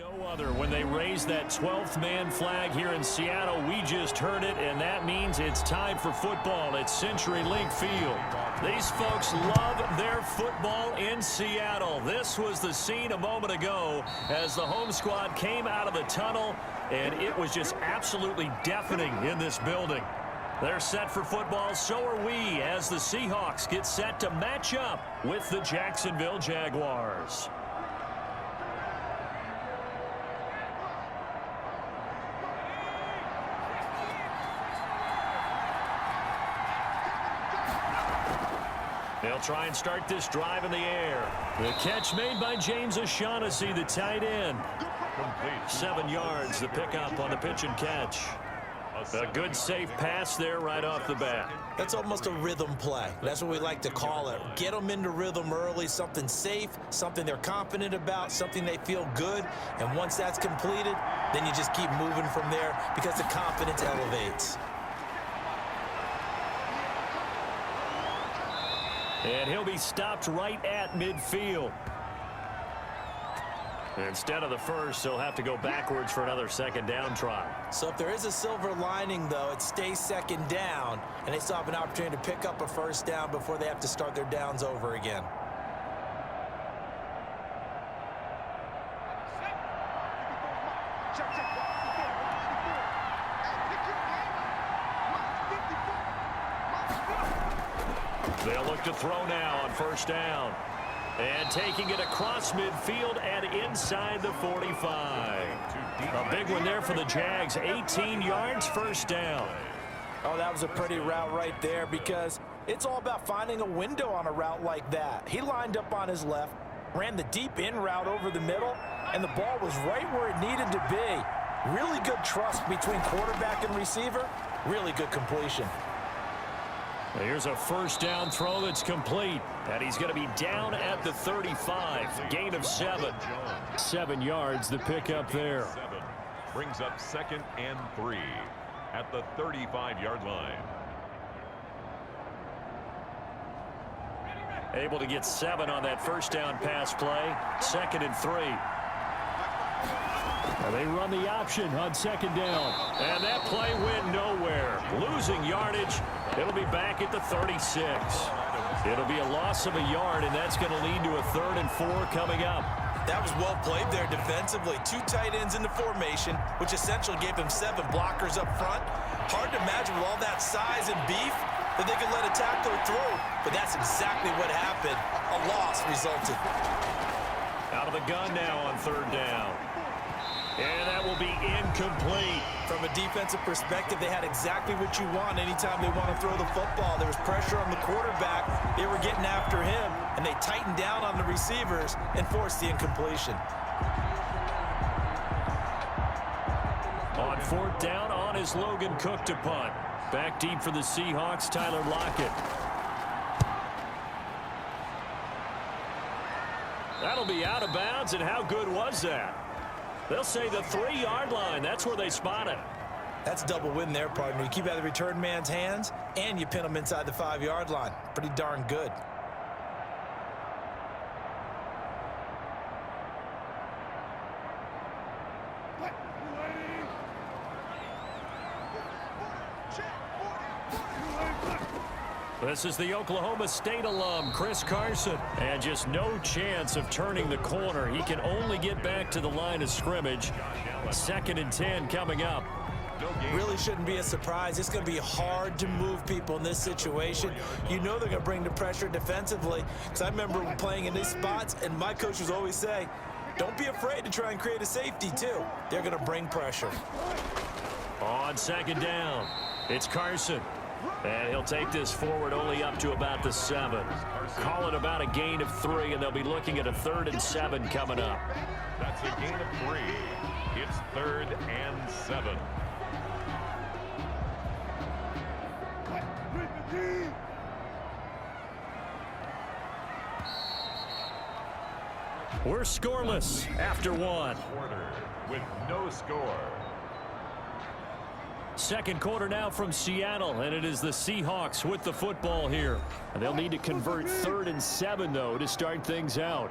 No other when they raise that 12th man flag here in Seattle. We just heard it, and that means it's time for football at CenturyLink Field. These folks love their football in Seattle. This was the scene a moment ago as the home squad came out of the tunnel, and it was just absolutely deafening in this building. They're set for football, so are we, as the Seahawks get set to match up with the Jacksonville Jaguars. They'll try and start this drive in the air. The catch made by James O'Shaughnessy, the tight end. 7 yards, the pickup on the pitch and catch. A good safe pass there right off the bat. That's almost a rhythm play. That's what we like to call it. Get them into rhythm early, something safe, something they're confident about, something they feel good. And once that's completed, then you just keep moving from there because the confidence elevates. And he'll be stopped right at midfield. Instead of the first, he'll have to go backwards for another second down try. So if there is a silver lining, though, it stays second down, and they still have an opportunity to pick up a first down before they have to start their downs over again. They'll look to throw now on first down. And taking it across midfield and inside the 45. A big one there for the Jags. 18 yards, first down. Oh, that was a pretty route right there because it's all about finding a window on a route like that. He lined up on his left, ran the deep in route over the middle, and the ball was right where it needed to be. Really good trust between quarterback and receiver. Really good completion. Here's a first down throw that's complete. And he's going to be down at the 35. Gain of 7. 7 yards, the pickup there. Brings up 2nd and 3 at the 35-yard line. Able to get 7 on that first down pass play. 2nd and 3. And they run the option on 2nd down. And that play went nowhere. Losing yardage. It'll be back at the 36. It'll be a loss of a yard, and that's going to lead to a 3rd and 4 coming up. That was well played there defensively. 2 tight ends in the formation, which essentially gave them 7 blockers up front. Hard to imagine with all that size and beef that they could let a tackler through. But that's exactly what happened. A loss resulted. Out of the gun now on 3rd down. And that will be incomplete. From a defensive perspective, they had exactly what you want anytime they want to throw the football. There was pressure on the quarterback. They were getting after him, and they tightened down on the receivers and forced the incompletion. On 4th down, on is Logan Cook to punt. Back deep for the Seahawks, Tyler Lockett. That'll be out of bounds, and how good was that? They'll say the 3-yard line. That's where they spot it. That's a double win there, partner. You keep out of the return man's hands, and you pin him inside the 5-yard line. Pretty darn good. This is the Oklahoma State alum, Chris Carson. And just no chance of turning the corner. He can only get back to the line of scrimmage. 2nd and 10 coming up. Really shouldn't be a surprise. It's going to be hard to move people in this situation. You know they're going to bring the pressure defensively. Because I remember playing in these spots, and my coaches always say, don't be afraid to try and create a safety, too. They're going to bring pressure. On 2nd down, it's Carson. And he'll take this forward only up to about the 7. Call it about a gain of 3, and they'll be looking at a 3rd and 7 coming up. That's a gain of 3. It's 3rd and 7. We're scoreless after 1. Quarter with no score. 2nd quarter now from Seattle, and it is the Seahawks with the football here. And they'll need to convert 3rd and 7, though, to start things out.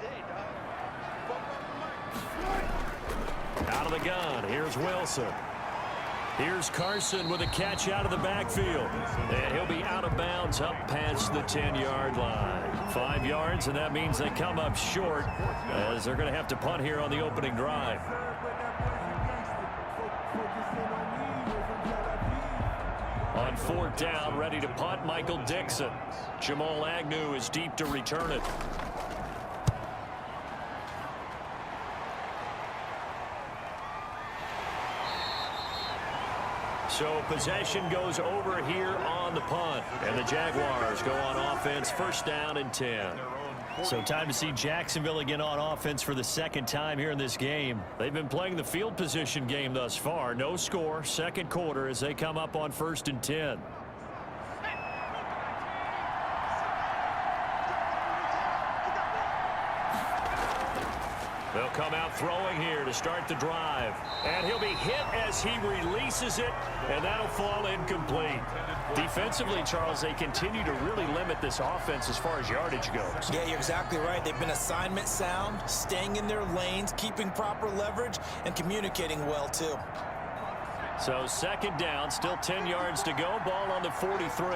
the gun. Here's Wilson. Here's Carson with a catch out of the backfield. And he'll be out of bounds up past the 10-yard line. 5 yards, and that means they come up short as they're going to have to punt here on the opening drive. On 4th down, ready to punt, Michael Dixon. Jamal Agnew is deep to return it. So possession goes over here on the punt. And the Jaguars go on offense, 1st down and 10. So time to see Jacksonville again on offense for the 2nd time here in this game. They've been playing the field position game thus far. No score, 2nd quarter as they come up on 1st and 10. They'll come out throwing here to start the drive. And he'll be hit as he releases it, and that'll fall incomplete. Defensively, Charles, they continue to really limit this offense as far as yardage goes. Yeah, you're exactly right. They've been assignment sound, staying in their lanes, keeping proper leverage, and communicating well, too. So 2nd down, still 10 yards to go. Ball on the 43.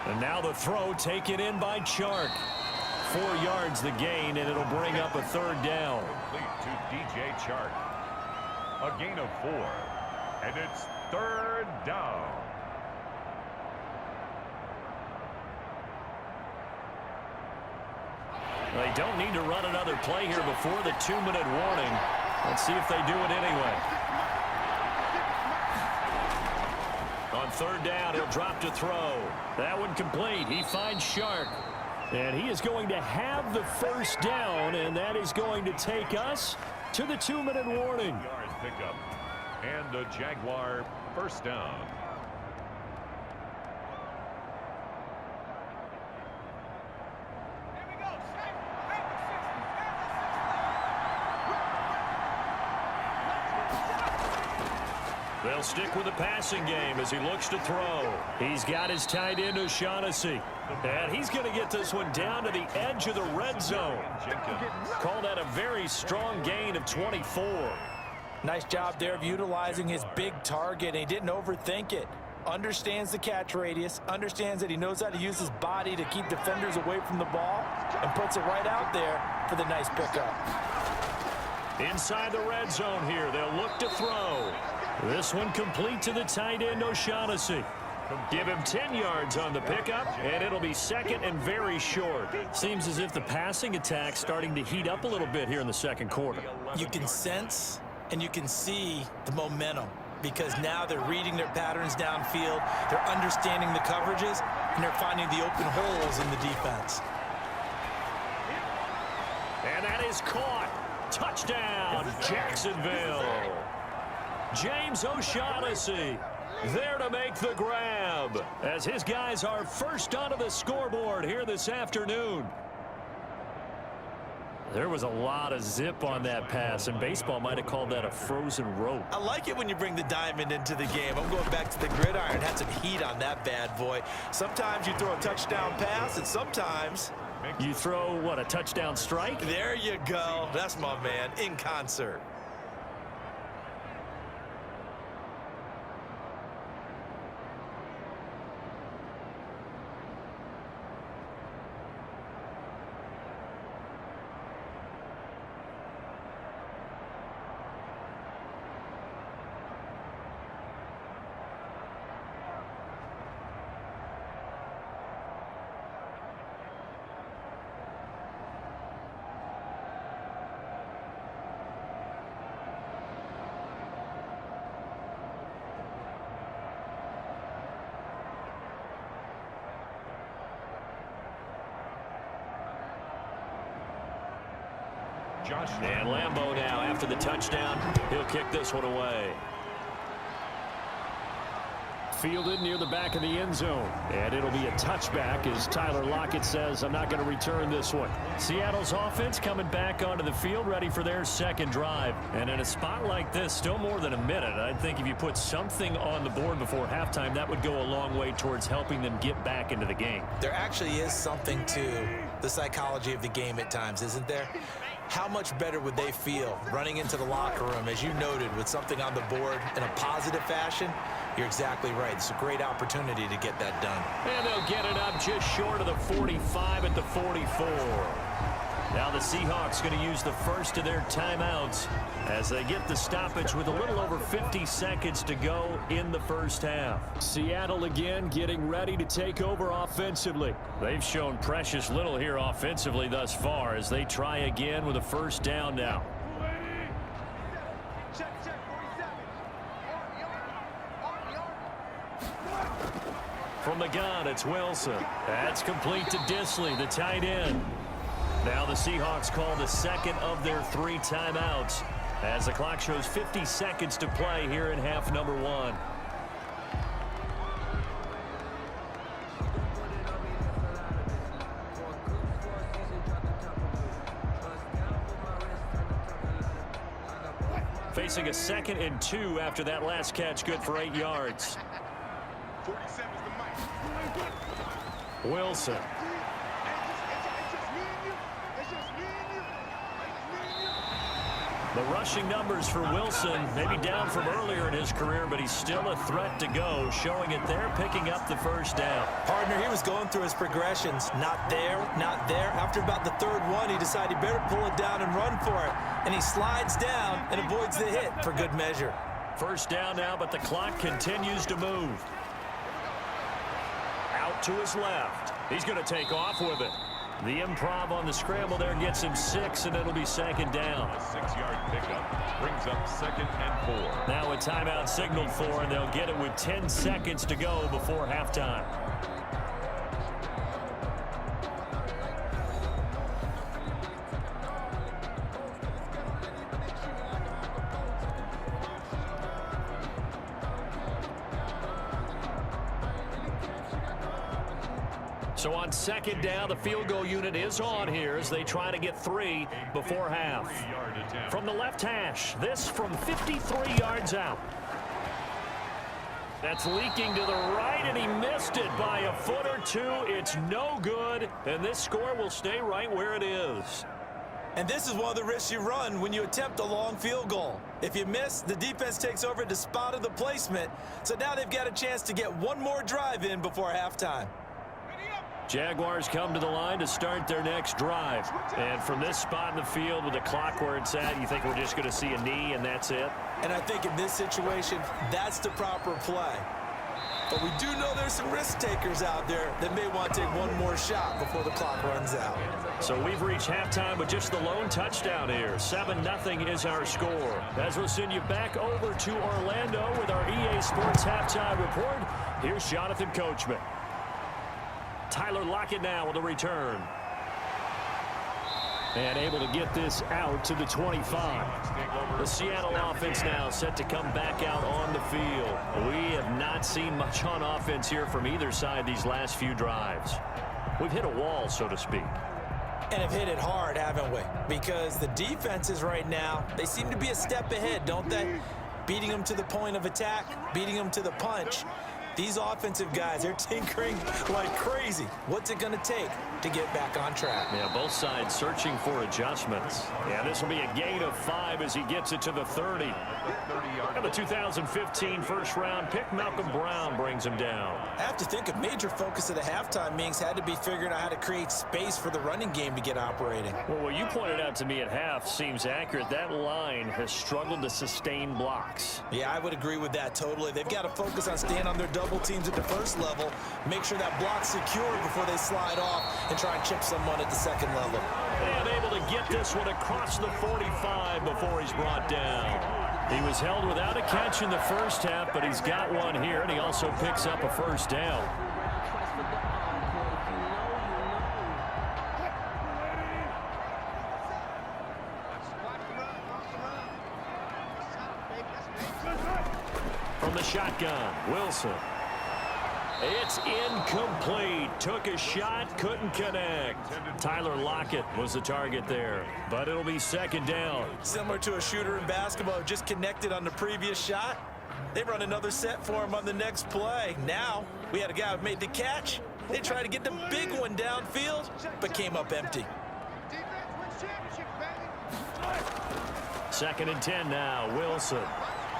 And now the throw taken in by Chark. 4 yards the gain, and it'll bring up a 3rd down. Complete to DJ Chark. A gain of 4. And it's 3rd down. They don't need to run another play here before the 2-minute warning. Let's see if they do it anyway. On 3rd down, he'll drop to throw. That one complete. He finds Chark. And he is going to have the 1st down, and that is going to take us to the 2-minute warning. Yards pickup. And a Jaguar 1st down. They'll stick with the passing game as he looks to throw. He's got his tight end, O'Shaughnessy. And he's going to get this one down to the edge of the red zone. Call that a very strong gain of 24. Nice job there of utilizing his big target. He didn't overthink it. Understands the catch radius. Understands that he knows how to use his body to keep defenders away from the ball. And puts it right out there for the nice pickup. Inside the red zone here. They'll look to throw. This one complete to the tight end, O'Shaughnessy. Give him 10 yards on the pickup, and it'll be 2nd and very short. Seems as if the passing attack's starting to heat up a little bit here in the 2nd quarter. You can sense and you can see the momentum because now they're reading their patterns downfield, they're understanding the coverages, and they're finding the open holes in the defense. And that is caught. Touchdown, Jacksonville. James O'Shaughnessy there to make the grab as his guys are first onto the scoreboard here this afternoon. There was a lot of zip on that pass, and baseball might have called that a frozen rope. I like it when you bring the diamond into the game. I'm going back to the gridiron. Had some heat on that bad boy. Sometimes you throw a touchdown pass, and sometimes you throw, what, a touchdown strike? There you go. That's my man, in concert. And Lambeau now, after the touchdown, he'll kick this one away. fielded near the back of the end zone. And it'll be a touchback as Tyler Lockett says, I'm not going to return this one. Seattle's offense coming back onto the field, ready for their second drive. And in a spot like this, still more than a minute, I think if you put something on the board before halftime, that would go a long way towards helping them get back into the game. There actually is something to the psychology of the game at times, isn't there? How much better would they feel running into the locker room, as you noted, with something on the board in a positive fashion? You're exactly right. It's a great opportunity to get that done. And they'll get it up just short of the 45 at the 44. Now the Seahawks going to use the first of their timeouts as they get the stoppage with a little over 50 seconds to go in the first half. Seattle again getting ready to take over offensively. They've shown precious little here offensively thus far as they try again with a first down now. From the gun, it's Wilson. That's complete to Disley, the tight end. Now the Seahawks call the second of their 3 timeouts as the clock shows 50 seconds to play here in half number 1. Facing a 2nd and 2 after that last catch, good for 8 yards. Wilson. The rushing numbers for Wilson, maybe down from earlier in his career, but he's still a threat to go, showing it there, picking up the first down. Partner, he was going through his progressions. Not there, not there. After about the 3rd one, he decided he better pull it down and run for it. And he slides down and avoids the hit for good measure. First down now, but the clock continues to move. Out to his left. He's going to take off with it. The improv on the scramble there gets him 6, and it'll be 2nd down. A 6-yard pickup brings up 2nd and 4. Now a timeout signaled for, and they'll get it with 10 seconds to go before halftime. So on 2nd down, the field goal unit is on here as they try to get 3 before half. From the left hash, this from 53 yards out. That's leaking to the right, and he missed it by a foot or 2. It's no good, and this score will stay right where it is. And this is one of the risks you run when you attempt a long field goal. If you miss, the defense takes over to spot of the placement. So now they've got a chance to get one more drive in before halftime. Jaguars come to the line to start their next drive. And from this spot in the field with the clock where it's at, you think we're just going to see a knee and that's it? And I think in this situation, that's the proper play. But we do know there's some risk takers out there that may want to take one more shot before the clock runs out. So we've reached halftime with just the lone touchdown here. 7-0 is our score. As we'll send you back over to Orlando with our EA Sports halftime report, here's Jonathan Coachman. Tyler Lockett now with a return. And able to get this out to the 25. The Seattle offense now set to come back out on the field. We have not seen much on offense here from either side these last few drives. We've hit a wall, so to speak. And have hit it hard, haven't we? Because the defenses right now, they seem to be a step ahead, don't they? Beating them to the point of attack, beating them to the punch. These offensive guys, they're tinkering like crazy. What's it going to take to get back on track? Yeah, both sides searching for adjustments. Yeah, this will be a gain of 5 as he gets it to the 30. And the 2015 first-round pick, Malcolm Brown, brings him down. I have to think a major focus of the halftime meetings had to be figuring out how to create space for the running game to get operating. Well, what you pointed out to me at half seems accurate. That line has struggled to sustain blocks. Yeah, I would agree with that totally. They've got to focus on staying on their double teams at the first level, make sure that block's secure before they slide off and try and chip someone at the second level. And able to get this one across the 45 before he's brought down. He was held without a catch in the first half, but he's got one here, and he also picks up a first down. From the shotgun, Wilson. It's incomplete. Took a shot, couldn't connect. Tyler Lockett was the target there, but it'll be second down. Similar to a shooter in basketball, just connected on the previous shot. They run another set for him on the next play. Now, we had a guy who made the catch. They tried to get the big one downfield, but came up empty. Second and 10 now, Wilson.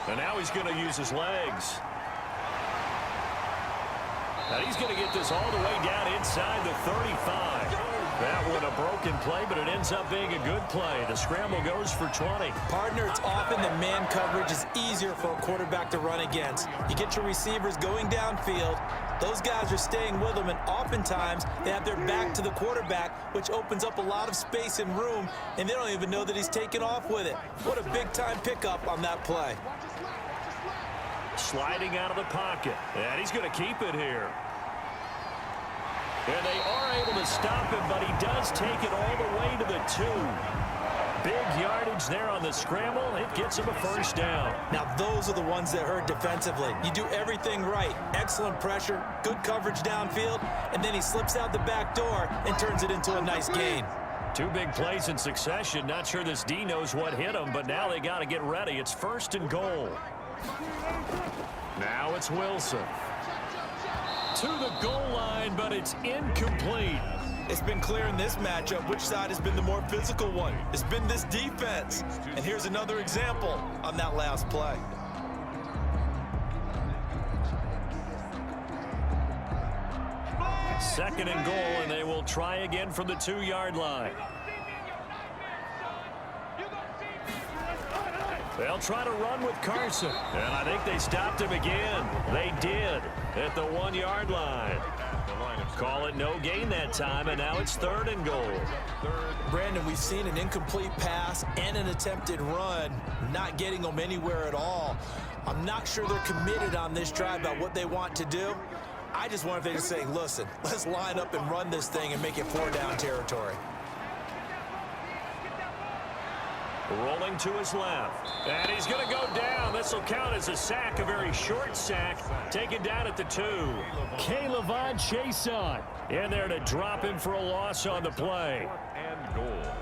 And now he's going to use his legs. Now he's going to get this all the way down inside the 35. That one a broken play, but it ends up being a good play. The scramble goes for 20. Partner, it's often that man coverage is easier for a quarterback to run against. You get your receivers going downfield. Those guys are staying with them, and oftentimes they have their back to the quarterback, which opens up a lot of space and room, and they don't even know that he's taken off with it. What a big-time pickup on that play. Sliding out of the pocket, and he's going to keep it here. And they are able to stop him, but he does take it all the way to the 2. Big yardage there on the scramble. It gets him a first down. Now, those are the ones that hurt defensively. You do everything right. Excellent pressure, good coverage downfield, and then he slips out the back door and turns it into a nice gain. 2 big plays in succession. Not sure this D knows what hit him, but now they got to get ready. It's first and goal. Now it's Wilson. To the goal line, but it's incomplete. It's been clear in this matchup which side has been the more physical one. It's been this defense. And here's another example on that last play. Second and goal, and they will try again from the 2-yard line. They'll try to run with Carson. And I think they stopped him again. They did at the 1-yard line. Call it no gain that time, and now it's third and goal. Brandon, we've seen an incomplete pass and an attempted run, not getting them anywhere at all. I'm not sure they're committed on this drive about what they want to do. I just wonder if they just say, listen, let's line up and run this thing and make it 4-down territory. Rolling to his left. And he's going to go down. This will count as a sack, a very short sack. Taken down at the 2. K'Lavon Chaisson in there to drop him for a loss on the play. And goal.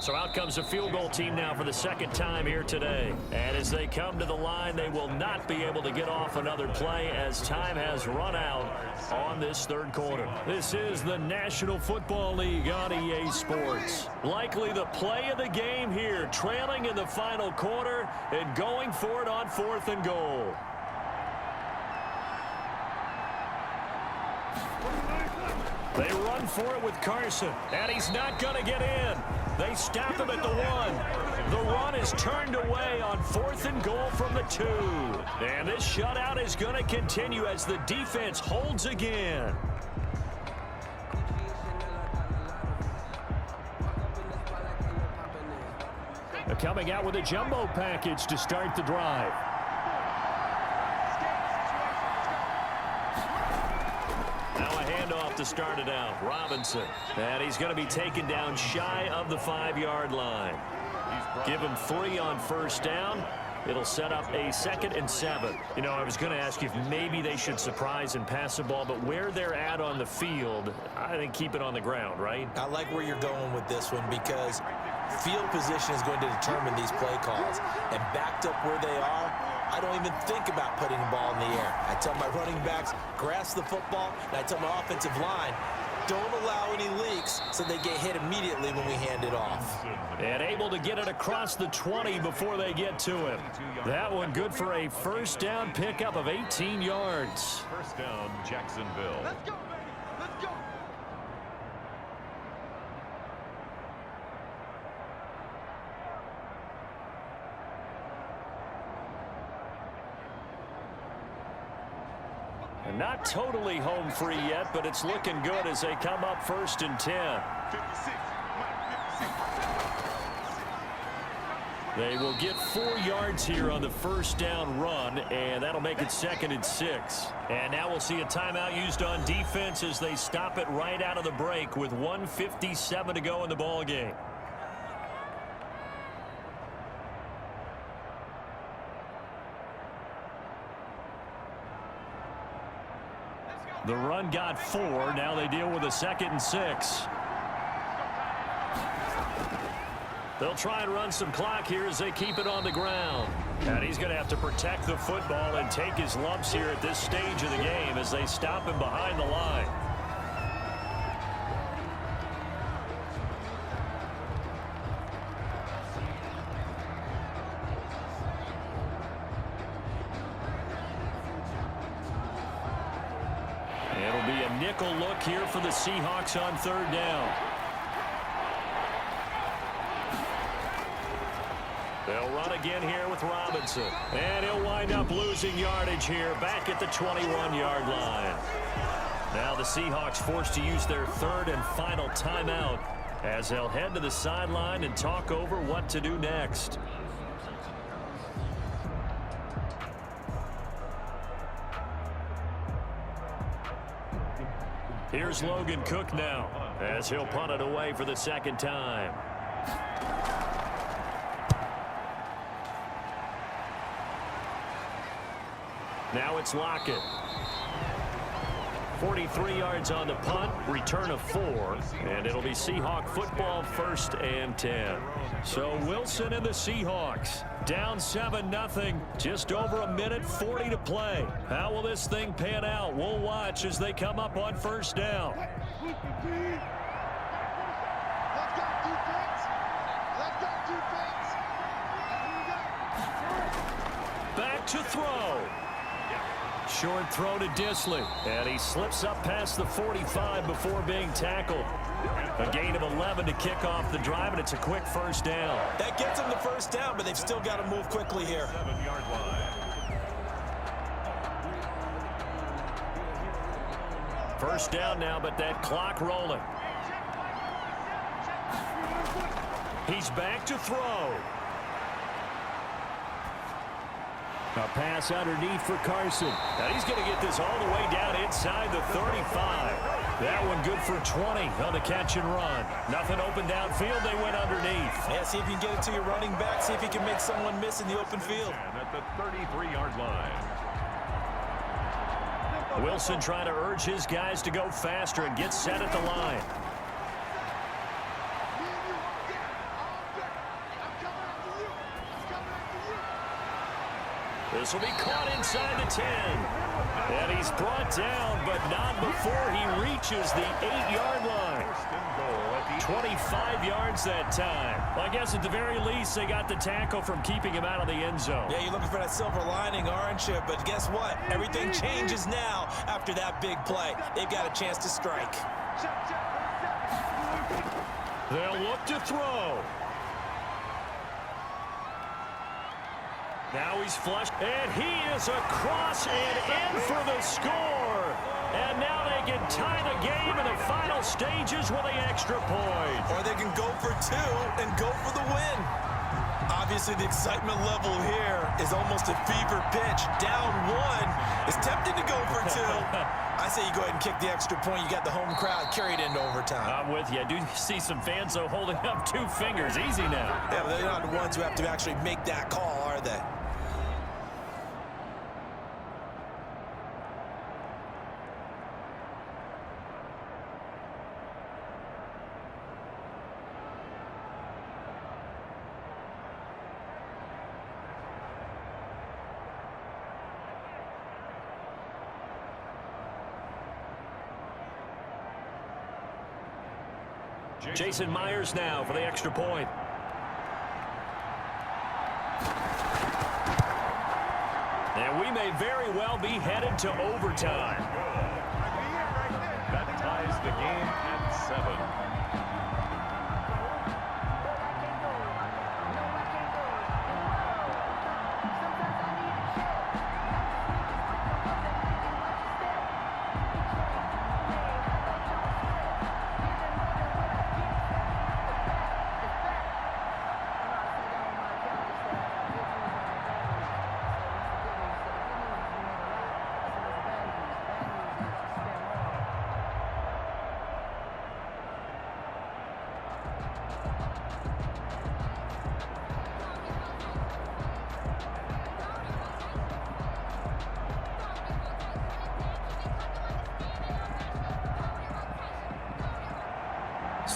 So out comes the field goal team now for the second time here today. And as they come to the line, they will not be able to get off another play as time has run out on this third quarter. This is the National Football League on EA Sports. Likely the play of the game here, trailing in the final quarter and going for it on 4th and goal. They run for it with Carson, and he's not going to get in. They stop him at the 1. The run is turned away on 4th and goal from the 2. And this shutout is going to continue as the defense holds again. They're coming out with a jumbo package to start the drive. To start it out, Robinson, and he's going to be taken down shy of the 5-yard line. Give him 3 on first down. It'll set up a 2nd and 7. You know, I was going to ask you if maybe they should surprise and pass the ball, but where they're at on the field, I think keep it on the ground, right? I like where you're going with this one because field position is going to determine these play calls. And backed up where they are, I don't even think about putting the ball in the air. I tell my running backs, grasp the football, and I tell my offensive line, don't allow any leaks so they get hit immediately when we hand it off. And able to get it across the 20 before they get to him. That one good for a first down pickup of 18 yards. First down, Jacksonville. Let's go, man. Let's go. And not totally home free yet, but it's looking good as they come up 1st and 10. 56. They will get 4 yards here on the first down run, and that'll make it 2nd and 6. And now we'll see a timeout used on defense as they stop it right out of the break with 1:57 to go in the ball game. The run got 4. Now they deal with a 2nd and 6. They'll try and run some clock here as they keep it on the ground. And he's going to have to protect the football and take his lumps here at this stage of the game as they stop him behind the line. It'll be a nickel look here for the Seahawks on 3rd down. They'll run again here with Robinson. And he'll wind up losing yardage here back at the 21-yard line. Now the Seahawks forced to use their 3rd and final timeout as they'll head to the sideline and talk over what to do next. Here's Logan Cook now as he'll punt it away for the 2nd time. Now it's Lockett. 43 yards on the punt, return of 4, and it'll be Seahawk football 1st and 10. So Wilson and the Seahawks down 7-0, just over a minute 40 to play. How will this thing pan out? We'll watch as they come up on 1st down. Back to throw. Short throw to Disley, and he slips up past the 45 before being tackled. A gain of 11 to kick off the drive, and it's a quick 1st down. That gets them the 1st down, but they've still got to move quickly here. 7-yard line. 1st down now, but that clock rolling. He's back to throw. A pass underneath for Carson. And he's going to get this all the way down inside the 35. That one good for 20 on the catch and run. Nothing open downfield. They went underneath. Yeah, see if you can get it to your running back. See if you can make someone miss in the open field. And at the 33-yard line. Wilson trying to urge his guys to go faster and get set at the line. This will be caught inside the 10. And he's brought down, but not before he reaches the 8-yard line. 25 yards that time. Well, I guess at the very least, they got the tackle from keeping him out of the end zone. Yeah, you're looking for that silver lining, aren't you? But guess what? Everything changes now after that big play. They've got a chance to strike. They'll look to throw. Now he's flushed, and he is across and in for the score. And now they can tie the game in the final stages with the extra point. Or they can go for 2 and go for the win. Obviously, the excitement level here is almost a fever pitch. Down 1 is tempted to go for 2. I say you go ahead and kick the extra point. You got the home crowd carried into overtime. I'm with you. I do see some fans, though, holding up 2 fingers. Easy now. Yeah, but they're not the ones who have to actually make that call, are they? Jason Myers now for the extra point. And we may very well be headed to overtime. That ties the game at 7.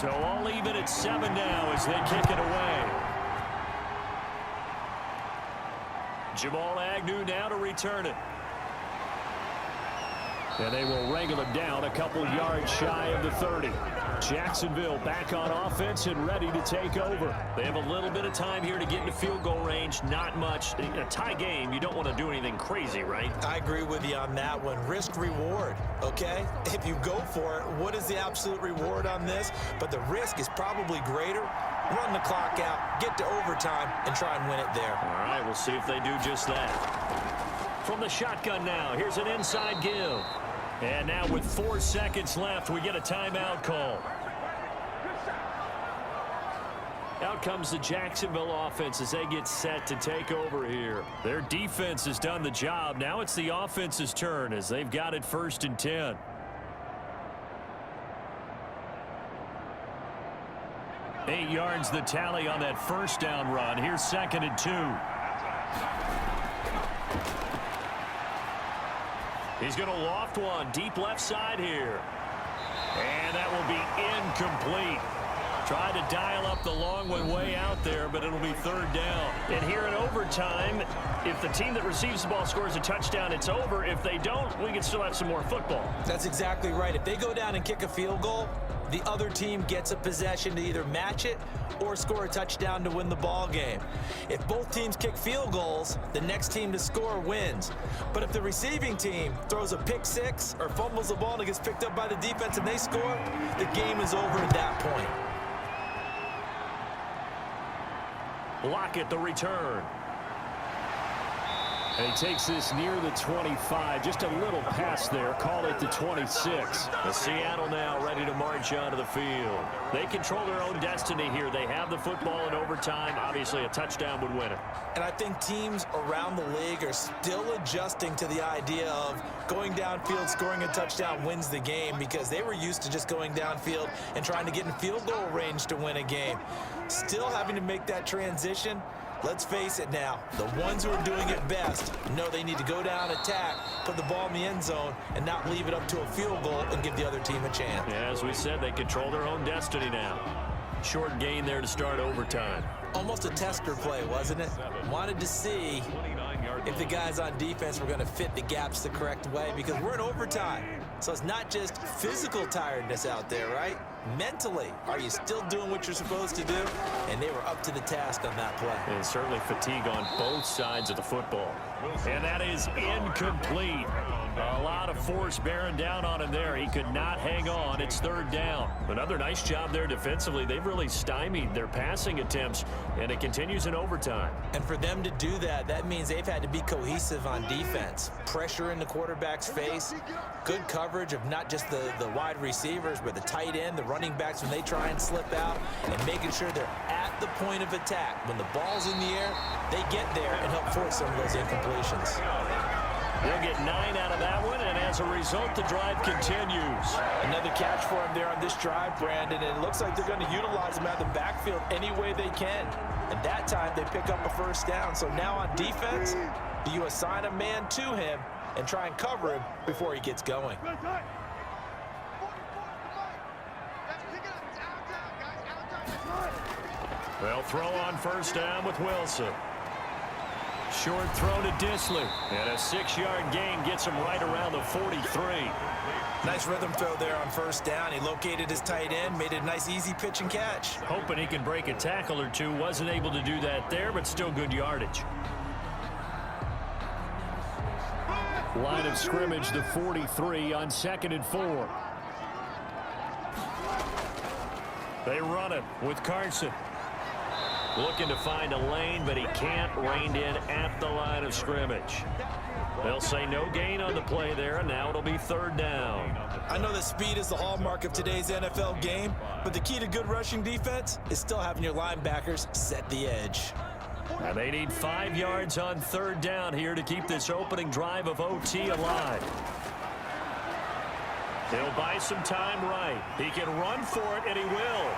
So I'll leave it at 7 now as they kick it away. Jamal Agnew now to return it. And they will wrangle him down a couple yards shy of the 30. Jacksonville back on offense and ready to take over. They have a little bit of time here to get into field goal range. Not much. In a tie game, you don't want to do anything crazy, right? I agree with you on that one. Risk reward, okay? If you go for it, what is the absolute reward on this? But the risk is probably greater. Run the clock out, get to overtime, and try and win it there. All right, we'll see if they do just that. From the shotgun now, here's an inside give. And now with 4 seconds left, we get a timeout call. Out comes the Jacksonville offense as they get set to take over here. Their defense has done the job. Now it's the offense's turn as they've got it 1st and 10. Eight yards the tally on that first down run. Here's 2nd and 2. He's going to loft one deep left side here. And that will be incomplete. Tried to dial up the long one way out there, but it'll be 3rd down. And here in overtime, if the team that receives the ball scores a touchdown, it's over. If they don't, we can still have some more football. That's exactly right. If they go down and kick a field goal, the other team gets a possession to either match it or score a touchdown to win the ball game. If both teams kick field goals, the next team to score wins. But if the receiving team throws a pick six or fumbles the ball and it gets picked up by the defense and they score, the game is over at that point. Lockett the return. And he takes this near the 25. Just a little pass there. Call it the 26. The Seattle now ready to march onto the field. They control their own destiny here. They have the football in overtime. Obviously, a touchdown would win it. And I think teams around the league are still adjusting to the idea of going downfield, scoring a touchdown wins the game, because they were used to just going downfield and trying to get in field goal range to win a game. Still having to make that transition. Let's face it now, the ones who are doing it best know they need to go down, attack, put the ball in the end zone, and not leave it up to a field goal and give the other team a chance. Yeah, as we said, they control their own destiny now. Short gain there to start overtime. Almost a tester play, wasn't it? Wanted to see if the guys on defense were going to fit the gaps the correct way, because we're in overtime. So it's not just physical tiredness out there, right? Mentally, are you still doing what you're supposed to do? And they were up to the task on that play. And certainly fatigue on both sides of the football. And that is incomplete. A lot of force bearing down on him there. He could not hang on. It's 3rd down. Another nice job there defensively. They've really stymied their passing attempts, and it continues in overtime. And for them to do that, that means they've had to be cohesive on defense. Pressure in the quarterback's face. Good coverage of not just the wide receivers, but the tight end, the running backs when they try and slip out, and making sure they're at the point of attack. When the ball's in the air, they get there and help force some of those incompletions. They'll get 9 out of that one, and as a result, the drive continues. Another catch for him there on this drive, Brandon, and it looks like they're going to utilize him out of the backfield any way they can. And that time, they pick up a 1st down. So now on defense, do you assign a man to him and try and cover him before he gets going? They'll throw on 1st down with Wilson. Short throw to Disley. And a 6-yard gain gets him right around the 43. Nice rhythm throw there on 1st down. He located his tight end, made it a nice easy pitch and catch. Hoping he can break a tackle or two. Wasn't able to do that there, but still good yardage. Line of scrimmage, the 43 on 2nd and 4. They run it with Carson. Looking to find a lane, but he can't. Reined in at the line of scrimmage. They'll say no gain on the play there, and now it'll be 3rd down. I know that speed is the hallmark of today's NFL game, but the key to good rushing defense is still having your linebackers set the edge. And they need 5 yards on 3rd down here to keep this opening drive of OT alive. He'll buy some time right. He can run for it, and he will.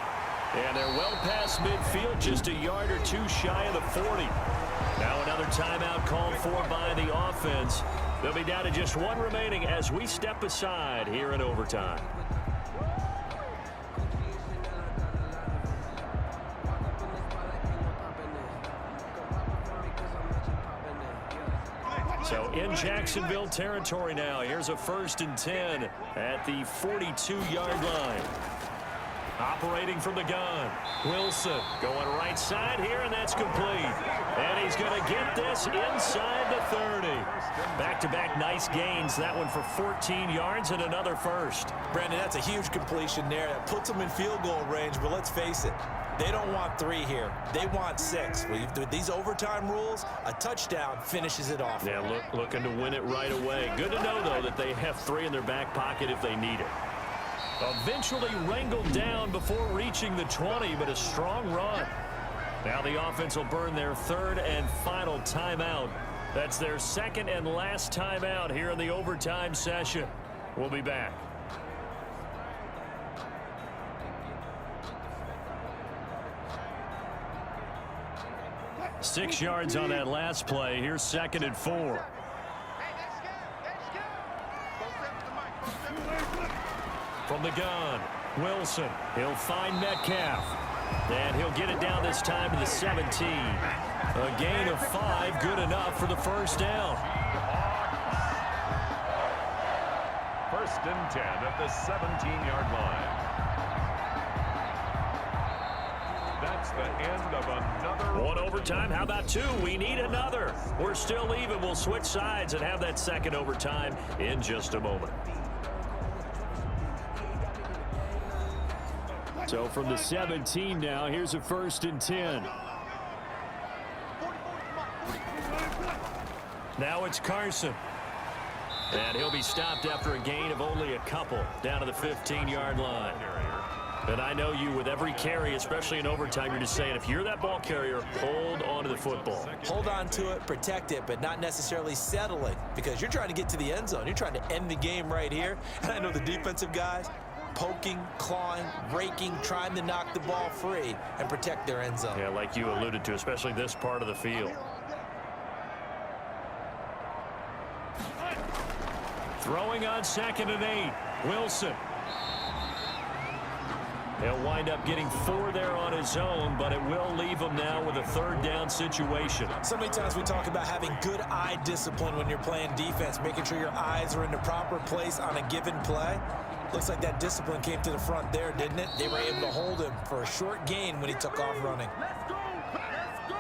And they're well past midfield, just a yard or two shy of the 40. Now another timeout called for by the offense. They'll be down to just 1 remaining as we step aside here in overtime. So in Jacksonville territory now. Here's a 1st and 10 at the 42-yard line. Operating from the gun. Wilson going right side here, and that's complete. And he's going to get this inside the 30. Back-to-back nice gains. That one for 14 yards and another first. Brandon, that's a huge completion there. That puts them in field goal range, but let's face it. They don't want 3 here. They want 6. With these overtime rules, a touchdown finishes it off. Yeah, looking to win it right away. Good to know, though, that they have 3 in their back pocket if they need it. Eventually wrangled down before reaching the 20, but a strong run. Now the offense will burn their 3rd and final timeout. That's their 2nd and last timeout here in the overtime session. We'll be back. Six yards on that last play. Here's 2nd and 4. From the gun, Wilson. He'll find Metcalf. And he'll get it down this time to the 17. A gain of 5, good enough for the first down. 1st and 10 at the 17-yard line. That's the end of another. One overtime. How about 2? We need another. We're still even. We'll switch sides and have that 2nd overtime in just a moment. So from the 17 now, here's a 1st and 10. Now it's Carson. And he'll be stopped after a gain of only a couple down to the 15-yard line. And I know you, with every carry, especially in overtime, you're just saying, if you're that ball carrier, hold on to the football. Hold on to it, protect it, but not necessarily settling, because you're trying to get to the end zone. You're trying to end the game right here. And I know the defensive guys, poking, clawing, raking, trying to knock the ball free and protect their end zone. Yeah, like you alluded to, especially this part of the field. Throwing on 2nd and 8. Wilson. He'll wind up getting 4 there on his own, but it will leave him now with a 3rd down situation. So many times we talk about having good eye discipline when you're playing defense, making sure your eyes are in the proper place on a given play. Looks like that discipline came to the front there, didn't it? They were able to hold him for a short gain when he took off running. Let's go! Let's go!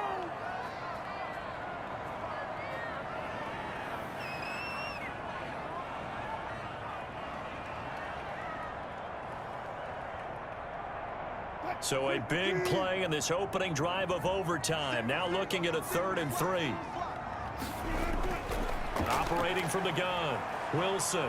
So a big play in this opening drive of overtime. Now looking at a 3rd and 3. Operating from the gun, Wilson.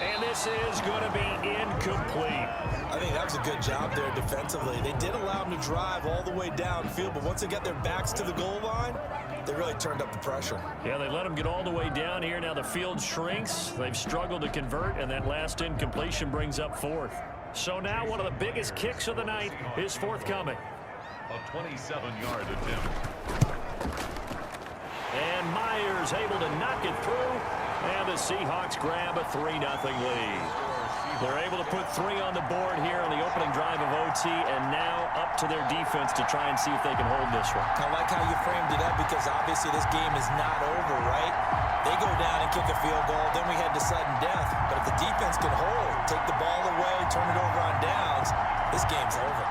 And this is going to be incomplete. I think that was a good job there defensively. They did allow him to drive all the way downfield, but once they got their backs to the goal line, they really turned up the pressure. Yeah, they let him get all the way down here. Now the field shrinks. They've struggled to convert, and that last incompletion brings up 4th. So now one of the biggest kicks of the night is forthcoming. A 27-yard attempt. And Myers able to knock it through. And the Seahawks grab a 3-0 lead. They're able to put 3 on the board here on the opening drive of OT, and now up to their defense to try and see if they can hold this one. I like how you framed it up, because obviously this game is not over, right? They go down and kick a field goal, then we head to sudden death. But if the defense can hold, take the ball away, turn it over on downs, this game's over.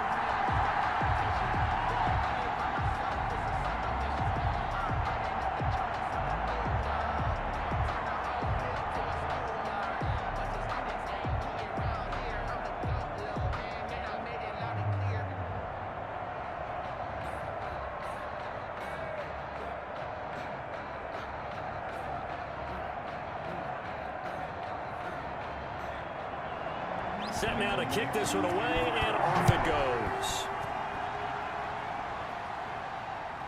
Set now to kick this one away, and off it goes.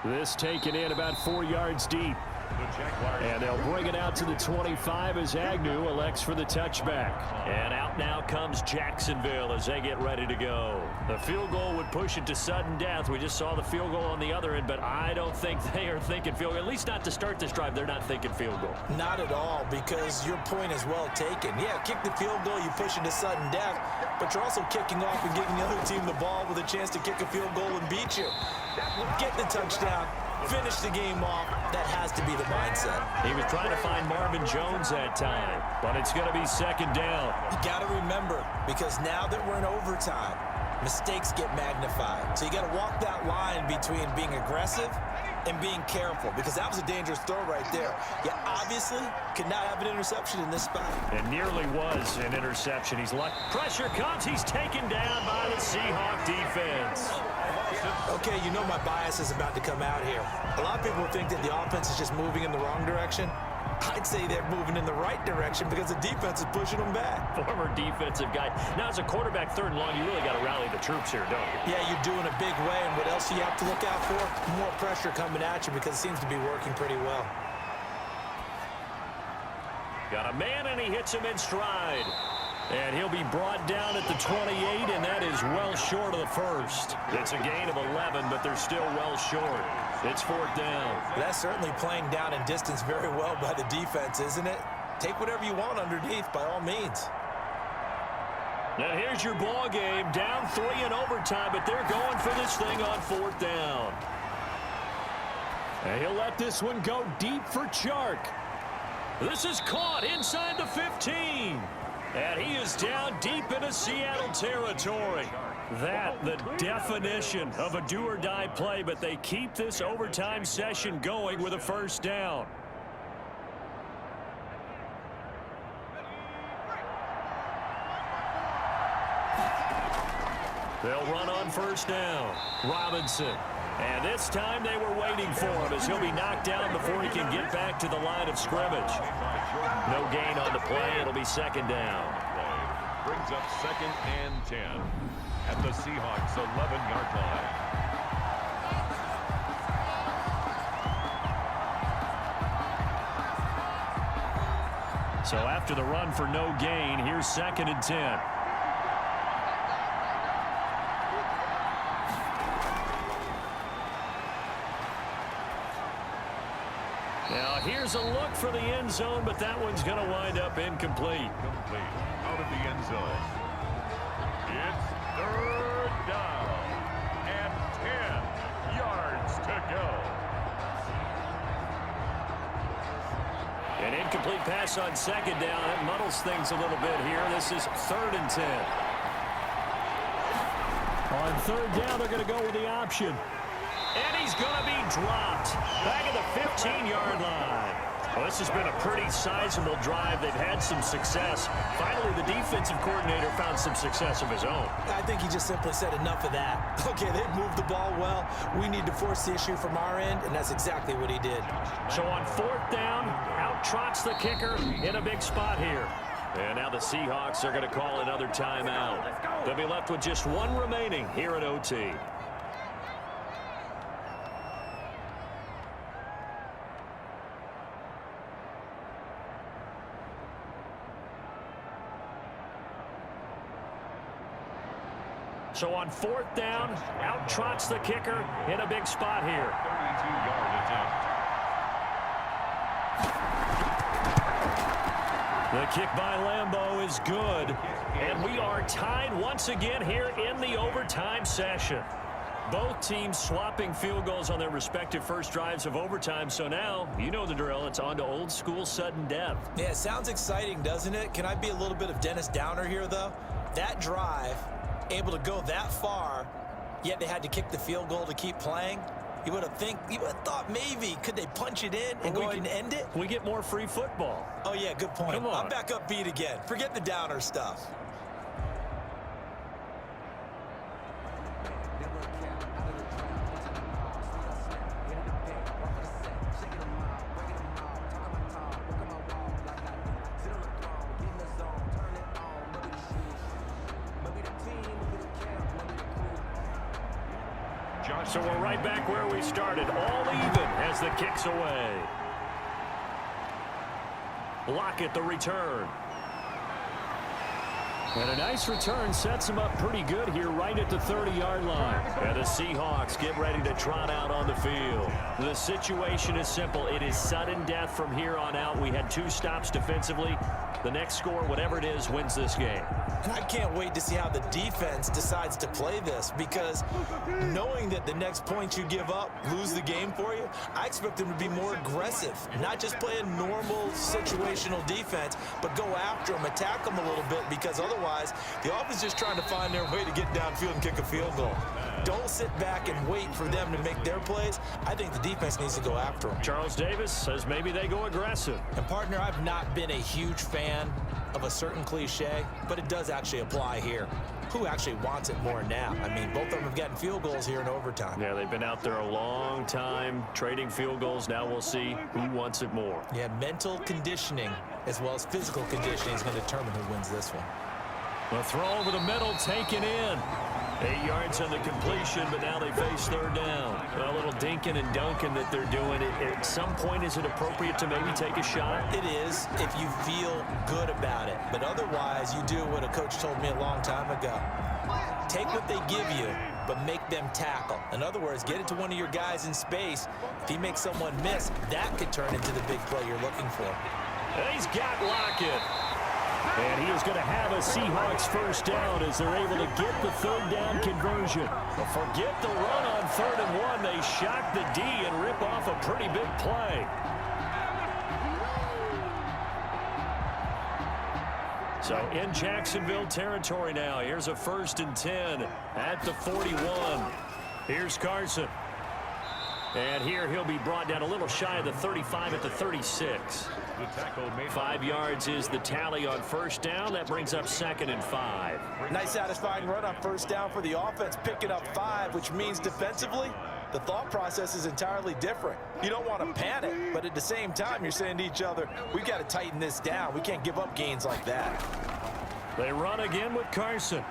This taken in about 4 yards deep. And they'll bring it out to the 25 as Agnew elects for the touchback. And out now comes Jacksonville as they get ready to go. The field goal would push it to sudden death. We just saw the field goal on the other end, but I don't think they are thinking field goal. At least not to start this drive. They're not thinking field goal. Not at all, because your point is well taken. Yeah, kick the field goal, you push it to sudden death, but you're also kicking off and giving the other team the ball with a chance to kick a field goal and beat you. Get the touchdown. finish the game off, that has to be the mindset. He was trying to find Marvin Jones that time, but it's going to be second down. You got to remember, because now that we're in overtime, mistakes get magnified. So you got to walk that line between being aggressive and being careful, because that was a dangerous throw right there. You obviously could not have an interception in this spot. It nearly was an interception. He's lucky. Pressure comes. He's taken down by the Seahawks defense. Okay, you know my bias is about to come out here. A lot of people think that the offense is just moving in the wrong direction. I'd say they're moving in the right direction because the defense is pushing them back. Former defensive guy. Now, as a quarterback, third and long, you really got to rally the troops here, don't you? Yeah, you're doing a big way, and what else do you have to look out for? More pressure coming at you because it seems to be working pretty well. Got a man, and he hits him in stride. And he'll be brought down at the 28, and that is well short of the first. It's a gain of 11, but they're still well short. It's fourth down. That's certainly playing down in distance very well by the defense, isn't it? Take whatever you want underneath, by all means. Now here's your ball game. Down 3 in overtime, but they're going for this thing on fourth down. And he'll let this one go deep for Chark. This is caught inside the 15. And he is down deep into Seattle territory. That, the definition of a do-or-die play, but they keep this overtime session going with a first down. They'll run on first down. Robinson. And this time they were waiting for him as he'll be knocked down before he can get back to the line of scrimmage. No gain on the play. It'll be second down. Brings up second and 10 at the Seahawks 11-yard line. So after the run for no gain, here's second and 10. Now here's a look for the end zone, but that one's going to wind up incomplete. Complete out of the end zone. It's third down and 10 yards to go. An incomplete pass on second down. That muddles things a little bit here. This is third and 10. On third down, they're going to go with the option. And he's going to be dropped back at the 15-yard line. Well, this has been a pretty sizable drive. They've had some success. Finally, the defensive coordinator found some success of his own. I think he just simply said enough of that. Okay, they've moved the ball well. We need to force the issue from our end, and that's exactly what he did. So on fourth down, out trots the kicker in a big spot here. And now the Seahawks are going to call another timeout. They'll be left with just one remaining here at OT. So on fourth down, out trots the kicker in a big spot here. 32-yard attempt. The kick by Lambeau is good. And we are tied once again here in the overtime session. Both teams swapping field goals on their respective first drives of overtime. So now, you know the drill. It's on to old school sudden death. Yeah, it sounds exciting, doesn't it? Can I be a little bit of Dennis Downer here, though? That drive, able to go that far, yet they had to kick the field goal to keep playing. You would have thought maybe could they punch it in and go ahead and end it? We get more free football. Oh yeah, good point. Come on. I'm back upbeat again. Forget the downer stuff. So we're right back where we started, all even as the kick's away. Lockett the return. And a nice return sets them up pretty good here right at the 30-yard line. And the Seahawks get ready to trot out on the field. The situation is simple. It is sudden death from here on out. We had 2 stops defensively. The next score, whatever it is, wins this game. And I can't wait to see how the defense decides to play this, because knowing that the next point you give up lose the game for you, I expect them to be more aggressive, not just play a normal situational defense, but go after them, attack them a little bit, because otherwise the offense is just trying to find their way to get downfield and kick a field goal. Don't sit back and wait for them to make their plays. I think the defense needs to go after them. Charles Davis says maybe they go aggressive. And partner, I've not been a huge fan of a certain cliche, but it does actually apply here. Who actually wants it more now? I mean, both of them have gotten field goals here in overtime. Yeah, they've been out there a long time trading field goals. Now we'll see who wants it more. Yeah, mental conditioning as well as physical conditioning is going to determine who wins this one. The throw over the middle taken in. 8 yards on the completion, but now they face 3rd down. A little dinking and dunking that they're doing. At some point, is it appropriate to maybe take a shot? It is if you feel good about it. But otherwise, you do what a coach told me a long time ago. Take what they give you, but make them tackle. In other words, get it to one of your guys in space. If he makes someone miss, that could turn into the big play you're looking for. And he's got Lockett. And he is going to have a Seahawks 1st down as they're able to get the 3rd down conversion. But forget the run on 3rd and 1. They shock the D and rip off a pretty big play. So in Jacksonville territory now. Here's a 1st and 10 at the 41. Here's Carson. And here he'll be brought down a little shy of the 35 at the 36. 5 yards is the tally on 1st down. That brings up 2nd and 5. Nice satisfying run on 1st down for the offense, picking up 5, which means defensively, the thought process is entirely different. You don't want to panic, but at the same time, you're saying to each other, we've got to tighten this down. We can't give up gains like that. They run again with Carson.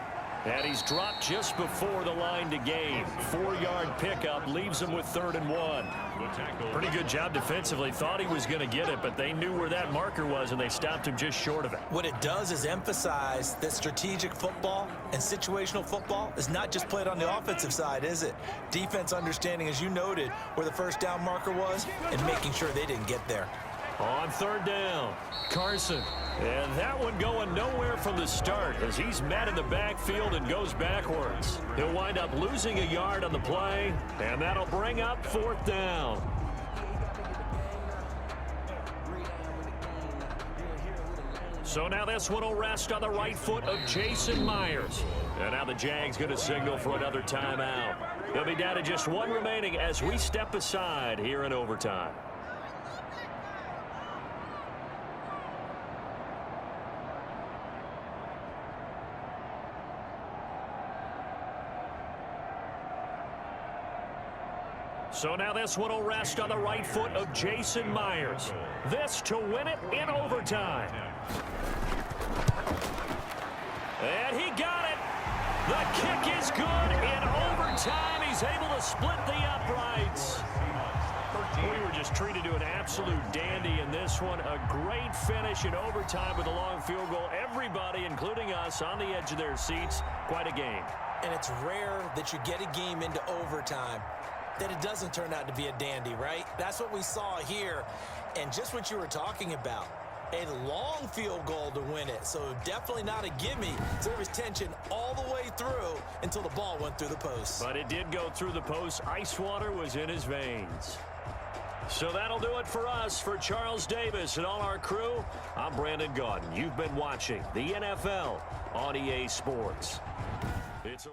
And he's dropped just before the line to gain. 4-yard pickup leaves him with 3rd and 1. Pretty good job defensively. Thought he was going to get it, but they knew where that marker was, and they stopped him just short of it. What it does is emphasize that strategic football and situational football is not just played on the offensive side, is it? Defense understanding, as you noted, where the 1st down marker was and making sure they didn't get there. On 3rd down, Carson. And that one going nowhere from the start as he's met in the backfield and goes backwards. He'll wind up losing a yard on the play, and that'll bring up 4th down. So now this one will rest on the right foot of Jason Myers. And now the Jags going to signal for another timeout. They'll be down to just 1 remaining as we step aside here in overtime. So now this one will rest on the right foot of Jason Myers. This to win it in overtime. And he got it. The kick is good in overtime. He's able to split the uprights. We were just treated to an absolute dandy in this one. A great finish in overtime with a long field goal. Everybody, including us, on the edge of their seats. Quite a game. And it's rare that you get a game into overtime that it doesn't turn out to be a dandy, right? That's what we saw here. And just what you were talking about, a long field goal to win it. So definitely not a gimme. So there was tension all the way through until the ball went through the post. But it did go through the post. Ice water was in his veins. So that'll do it for us. For Charles Davis and all our crew, I'm Brandon Gaudin. You've been watching the NFL on EA Sports. It's a